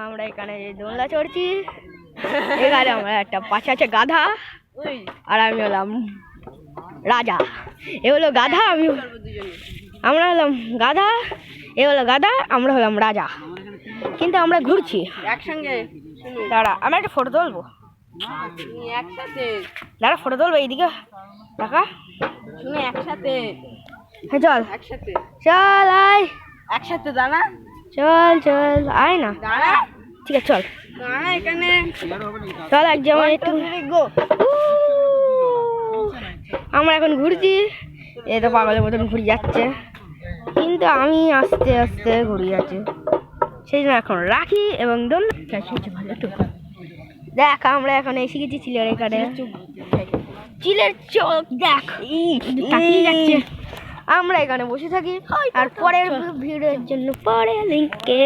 আমরা এখানে দোলনা চড়ছি। এখানে আমরা একটা পাশে আছে গাধা, আর আমি হলাম রাজা। এ হলো গাধা, আমরা হলাম গাধা, এ হলো গাধা, আমরা হলাম রাজা। কিন্তু আমরা ঘুরছি একসঙ্গে। দাঁড়া, আমরা একটা ফটো তুলবো। একসাথে দাঁড়া, ফটো তুলবো এইদিকে টাকা। শুনে একসাথে হ্যাঁ চল, একসাথে চল আয়, একসাথে দাঁড়া চল চল আয় না। দাঁড়া ঠিক আছে চল, দাঁড়া এখানে চল এক জামাই একটু। আমরা এখন ঘুরছি, এ তো পাগলের মতন ঘুরে যাচ্ছে, কিন্তু আমি আস্তে আস্তে ঘুরে যাচ্ছি। সেই জন্য এখন রাখি এবং দোল দেখ। আমরা এখন এসে গেছি চিলের এখানে। চিলের চোখ দেখ তাকিয়ে যাচ্ছে। আমরা এখানে বসে থাকি, আর পরের ভিডিওর জন্য পরে লিঙ্কে